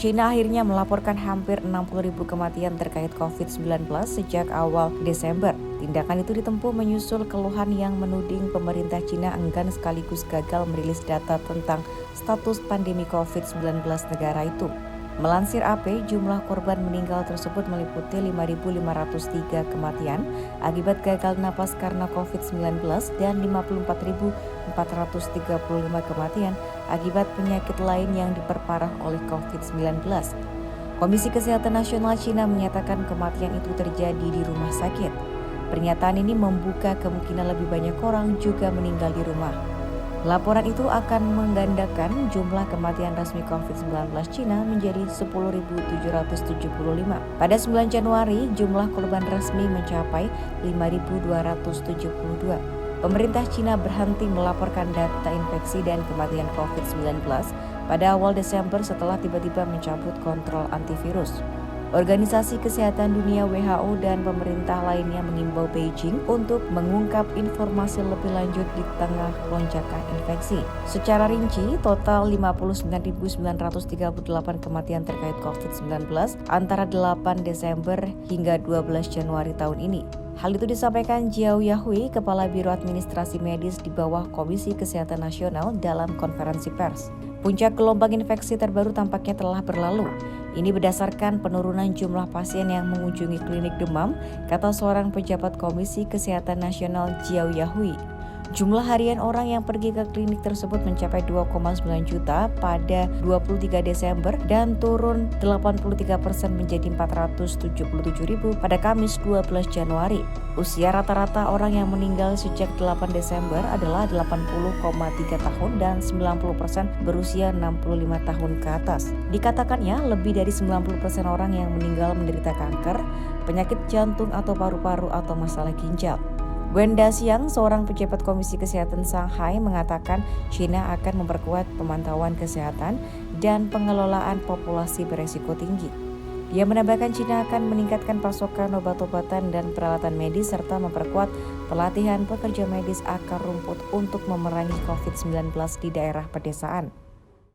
China akhirnya melaporkan hampir 60.000 kematian terkait COVID-19 sejak awal Desember. Tindakan itu ditempuh menyusul keluhan yang menuding pemerintah China enggan sekaligus gagal merilis data tentang status pandemi COVID-19 negara itu. Melansir AP, jumlah korban meninggal tersebut meliputi 5.503 kematian akibat gagal napas karena COVID-19 dan 54.435 kematian akibat penyakit lain yang diperparah oleh COVID-19. Komisi Kesehatan Nasional China menyatakan kematian itu terjadi di rumah sakit. Pernyataan ini membuka kemungkinan lebih banyak orang juga meninggal di rumah. Laporan itu akan menggandakan jumlah kematian resmi COVID-19 China menjadi 10.775. Pada 9 Januari, jumlah korban resmi mencapai 5.272. Pemerintah China berhenti melaporkan data infeksi dan kematian COVID-19 pada awal Desember setelah tiba-tiba mencabut kontrol antivirus. Organisasi Kesehatan Dunia WHO dan pemerintah lainnya mengimbau Beijing untuk mengungkap informasi lebih lanjut di tengah lonjakan infeksi. Secara rinci, total 59.938 kematian terkait COVID-19 antara 8 Desember hingga 12 Januari tahun ini. Hal itu disampaikan Jiao Yahui, Kepala Biro Administrasi Medis di bawah Komisi Kesehatan Nasional dalam konferensi pers. Puncak gelombang infeksi terbaru tampaknya telah berlalu. Ini berdasarkan penurunan jumlah pasien yang mengunjungi klinik demam, kata seorang pejabat Komisi Kesehatan Nasional Jiao Yahui. Jumlah harian orang yang pergi ke klinik tersebut mencapai 2,9 juta pada 23 Desember dan turun 83% menjadi 477.000 pada Kamis 12 Januari. Usia rata-rata orang yang meninggal sejak 8 Desember adalah 80,3 tahun dan 90% berusia 65 tahun ke atas. Dikatakannya lebih dari 90% orang yang meninggal menderita kanker, penyakit jantung atau paru-paru atau masalah ginjal. Wenda Xiang, seorang pejabat Komisi Kesehatan Shanghai, mengatakan China akan memperkuat pemantauan kesehatan dan pengelolaan populasi beresiko tinggi. Dia menambahkan China akan meningkatkan pasokan obat-obatan dan peralatan medis serta memperkuat pelatihan pekerja medis akar rumput untuk memerangi COVID-19 di daerah pedesaan.